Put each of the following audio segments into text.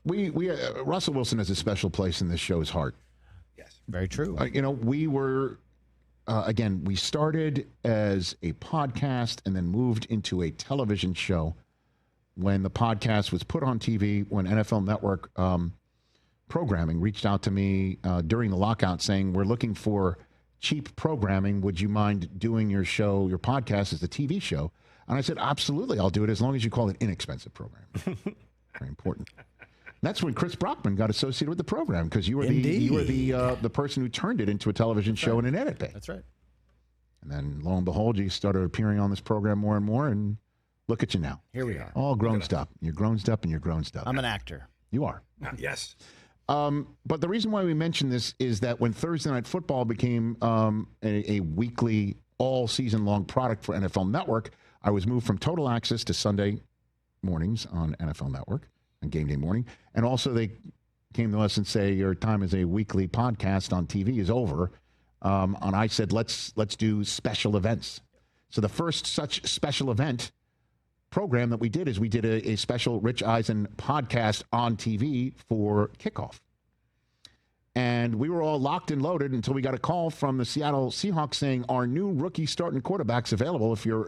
Russell Wilson has a special place in this show's heart. Yes, very true. We were, again, we started as a podcast and then moved into a television show when the podcast was put on TV, when NFL Network programming reached out to me during the lockout saying, we're looking for cheap programming. Would you mind doing your show, your podcast as a TV show? And I said, absolutely, I'll do it as long as you call it inexpensive programming. Very important. That's when Chris Brockman got associated with the program because you were the person who turned it into a television show and an edit bay. That's right. And then lo and behold, you started appearing on this program more and more, and look at you now. Here we are. All grown up. You're grown up and you're grown up. I'm an actor. You are. Yes. But the reason why we mention this is that when Thursday Night Football became a weekly, all-season-long product for NFL Network, I was moved from total access to Sunday mornings on NFL Network and game day morning. And also they came to us and say, your time as a weekly podcast on TV is over. And I said, let's do special events. So the first such special event program that we did is we did a special Rich Eisen podcast on TV for kickoff. And we were all locked and loaded until we got a call from the Seattle Seahawks saying our new rookie starting quarterback's available. If you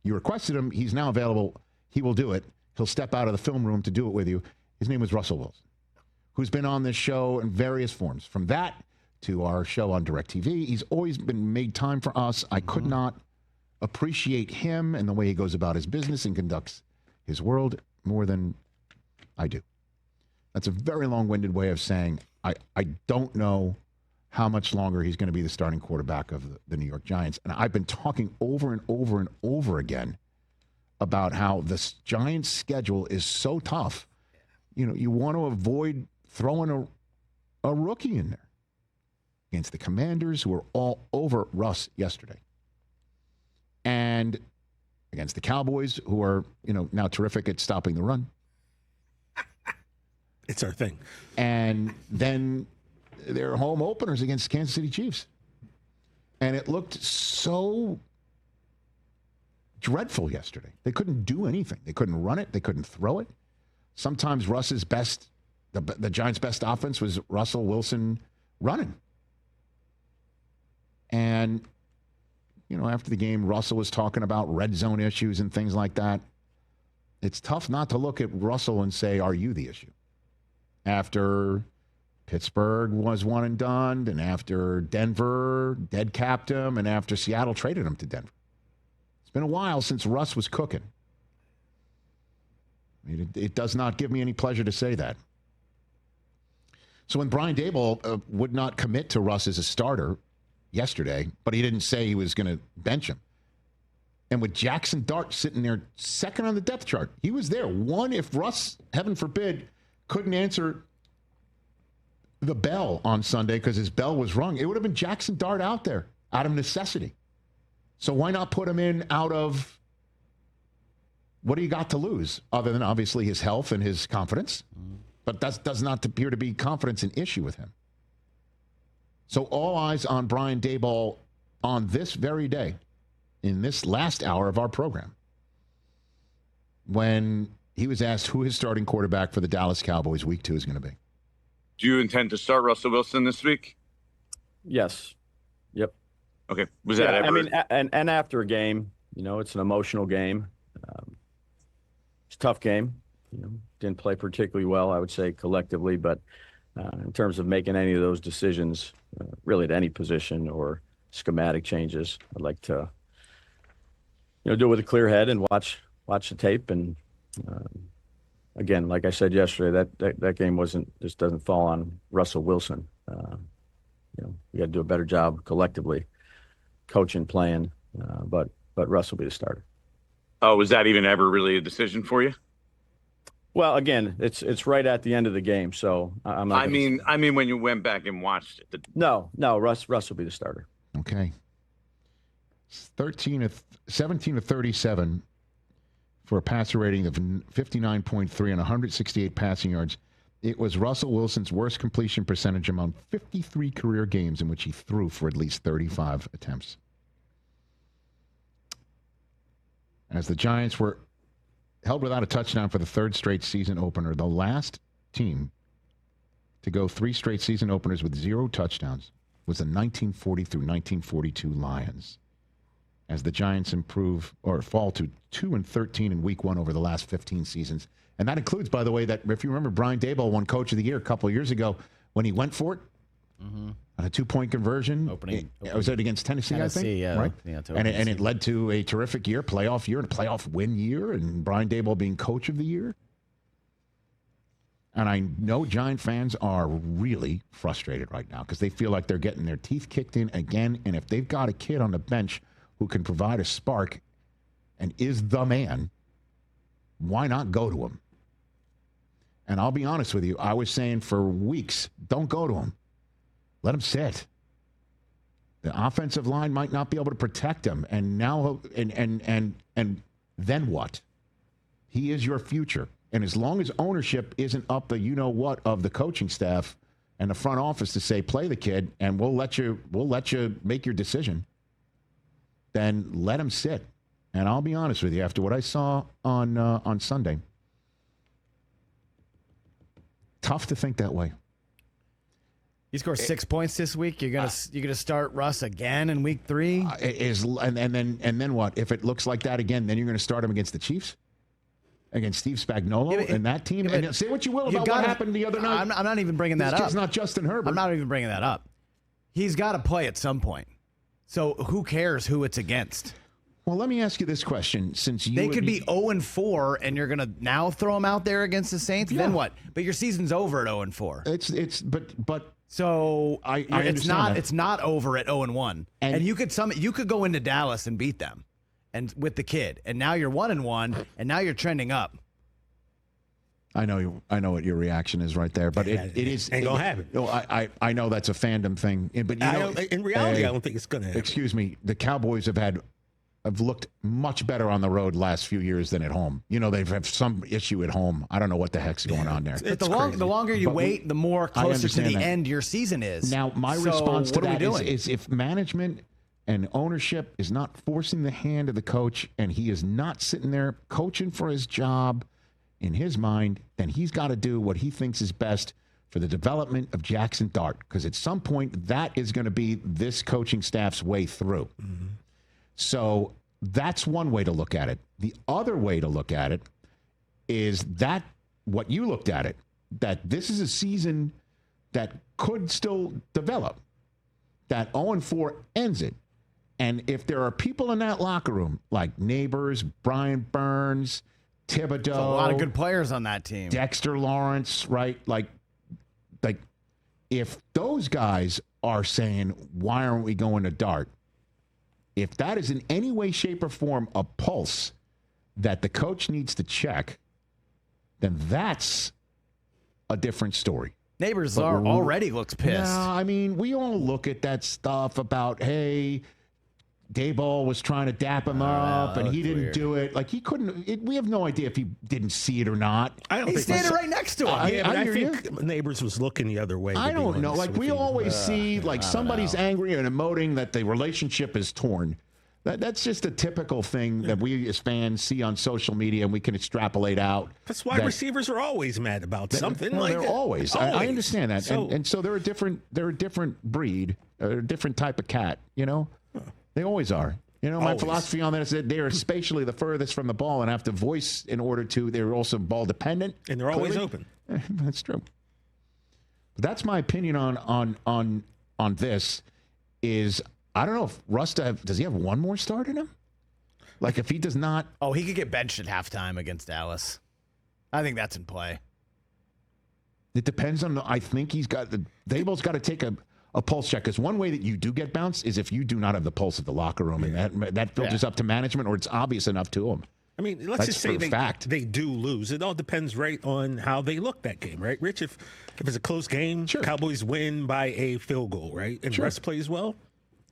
requested him, he's now available. He will do it. He'll step out of the film room to do it with you. His name was Russell Wilson, who's been on this show in various forms, from that to our show on DirecTV. He's always been made time for us. I could not appreciate him and the way he goes about his business and conducts his world more than I do. That's a very long-winded way of saying I don't know how much longer he's going to be the starting quarterback of the New York Giants. And I've been talking over and over and over again about how this Giants schedule is so tough. You want to avoid throwing a rookie in there against the Commanders, who were all over Russ yesterday. And against the Cowboys, who are, now terrific at stopping the run. It's our thing. And then their home openers against Kansas City Chiefs. And it looked so dreadful yesterday. They couldn't do anything. They couldn't run it. They couldn't throw it. Sometimes Russ's best, the Giants' best offense was Russell Wilson running. And, after the game, Russell was talking about red zone issues and things like that. It's tough not to look at Russell and say, are you the issue? After Pittsburgh was one and done, and after Denver dead capped him, and after Seattle traded him to Denver. It's been a while since Russ was cooking. It does not give me any pleasure to say that. So when Brian Daboll would not commit to Russ as a starter yesterday, but he didn't say he was going to bench him. And with Jackson Dart sitting there second on the depth chart, he was there. One, if Russ, heaven forbid, couldn't answer the bell on Sunday because his bell was rung, it would have been Jackson Dart out there out of necessity. So why not put him in out of, what do you got to lose other than obviously his health and his confidence? But that does not appear to be confidence an issue with him. So all eyes on Brian Daboll on this very day, in this last hour of our program, when he was asked who his starting quarterback for the Dallas Cowboys week 2 is going to be. Do you intend to start Russell Wilson this week? Yes. Yep. Okay. Was that ever? And after a game, it's an emotional game. It's a tough game. Didn't play particularly well, I would say, collectively, but in terms of making any of those decisions, really at any position or schematic changes, I'd like to, do it with a clear head and watch the tape. And again, like I said yesterday, that game just doesn't fall on Russell Wilson. We got to do a better job collectively, coaching, playing, but Russ will be the starter. Oh, was that even ever really a decision for you? Well, again, it's right at the end of the game, so I'm not. I mean, when you went back and watched it. No, Russ will be the starter. Okay. 17 of 37 for a passer rating of 59.3 and 168 passing yards. It was Russell Wilson's worst completion percentage among 53 career games in which he threw for at least 35 attempts. As the Giants were held without a touchdown for the third straight season opener. The last team to go 3 straight season openers with 0 touchdowns was the 1940 through 1942 Lions, as the Giants fall to 2-13 in week 1 over the last 15 seasons. And that includes, by the way, that if you remember, Brian Daboll won Coach of the Year a couple of years ago when he went for it on a 2-point conversion. Opening. Was it against Tennessee, I think? Yeah. Right? Yeah, and it led to a terrific year, playoff year, and a playoff win year, and Brian Daboll being Coach of the Year. And I know Giant fans are really frustrated right now because they feel like they're getting their teeth kicked in again. And if they've got a kid on the bench who can provide a spark and is the man, why not go to him? And I'll be honest with you, I was saying for weeks, don't go to him. Let him sit. The offensive line might not be able to protect him. And now, and then what? He is your future. And as long as ownership isn't up the you-know-what of the coaching staff and the front office to say, play the kid, and we'll let you make your decision, then let him sit. And I'll be honest with you, after what I saw on Sunday, tough to think that way. He scored 6 points this week. You're gonna start Russ again in week 3. And then what? If it looks like that again, then you're going to start him against the Chiefs, against Steve Spagnuolo and that team. And say what you will about what happened the other night. I'm not even bringing that up. It's not Justin Herbert. I'm not even bringing that up. He's got to play at some point. So who cares who it's against? Well, let me ask you this question: since they could be 0-4, and you're gonna now throw him out there against the Saints, then what? But your season's over at 0-4. But so I understand that. It's not over at 0-1, and you could go into Dallas and beat them, and with the kid, and now you're 1-1, and now you're trending up. I know what your reaction is right there, but it is ain't gonna happen. No, I know that's a fandom thing, but in reality, I don't think it's gonna happen. Excuse me, the Cowboys have looked much better on the road the last few years than at home. They've had some issue at home. I don't know what the heck's going on there. But the longer you wait, the more closer to the end your season is. Now, my response to that is if management and ownership is not forcing the hand of the coach and he is not sitting there coaching for his job in his mind, then he's got to do what he thinks is best for the development of Jackson Dart, because at some point that is going to be this coaching staff's way through. Mm-hmm. So that's one way to look at it. The other way to look at it is that what you looked at it, that this is a season that could still develop, that 0-4 ends it. And if there are people in that locker room like Neighbors, Brian Burns, Thibodeau, there's a lot of good players on that team, Dexter Lawrence, right? Like if those guys are saying, why aren't we going to Dart? If that is in any way, shape, or form a pulse that the coach needs to check, then that's a different story. Neighbors already looks pissed. No, I mean, we all look at that stuff about, hey, Daboll was trying to dap him up, and he didn't do it. Like, he couldn't. We have no idea if he didn't see it or not. He's standing right next to him. I think Neighbors was looking the other way. I don't know. Like, we always see, like, somebody's angry and emoting that the relationship is torn. That's just a typical thing that we as fans see on social media, and we can extrapolate out. That's why receivers are always mad about something. Well, like they're that. always. I understand that, and so they're a different breed, a different type of cat. They always are. My philosophy on that is that they're spatially the furthest from the ball and have to voice in order to. They're also ball dependent, and they're always open. That's true. But that's my opinion on this. Is I don't know if Russ does he have one more start in him? Like if he does not, he could get benched at halftime against Dallas. I think that's in play. It depends on I think Daboll's got to take a pulse check, because one way that you do get bounced is if you do not have the pulse of the locker room, and that filters up to management, or it's obvious enough to them. I mean, let's just say they do lose. It all depends right on how they look that game, right, Rich? If it's a close game, Cowboys win by a field goal, right? And Russ plays well,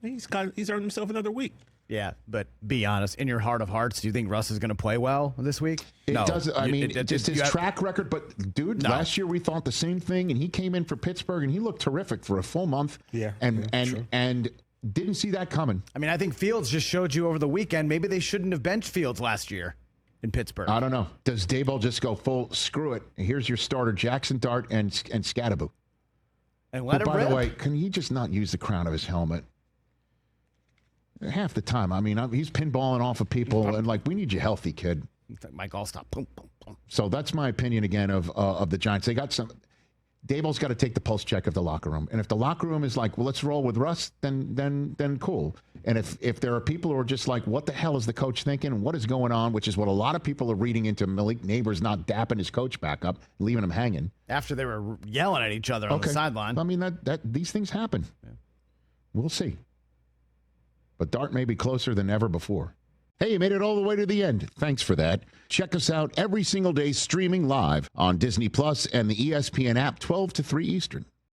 he's earned himself another week. Yeah, but be honest. In your heart of hearts, do you think Russ is going to play well this week? No. Does. I mean, just his track record. But, dude, last year we thought the same thing, and he came in for Pittsburgh, and he looked terrific for a full month. Yeah. And didn't see that coming. I mean, I think Fields just showed you over the weekend maybe they shouldn't have benched Fields last year. in Pittsburgh. I don't know. Does Daboll just go full screw it? Here's your starter, Jackson Dart and Scattaboo. And let him by rip. the way, can he just not use the crown of his helmet? Half the time. I mean, he's pinballing off of people, and we need you healthy, kid. Mike Allstott. Boom, boom, boom. So that's my opinion again of the Giants. They got some. Daboll's got to take the pulse check of the locker room, and if the locker room is like, well, let's roll with Russ, then cool. And if there are people who are just like, what the hell is the coach thinking? What is going on? Which is what a lot of people are reading into Malik Neighbors not dapping his coach back up, leaving him hanging after they were yelling at each other on the sideline. I mean that these things happen. Yeah. We'll see. But Dart may be closer than ever before. Hey, you made it all the way to the end. Thanks for that. Check us out every single day streaming live on Disney Plus and the ESPN app 12 to 3 Eastern.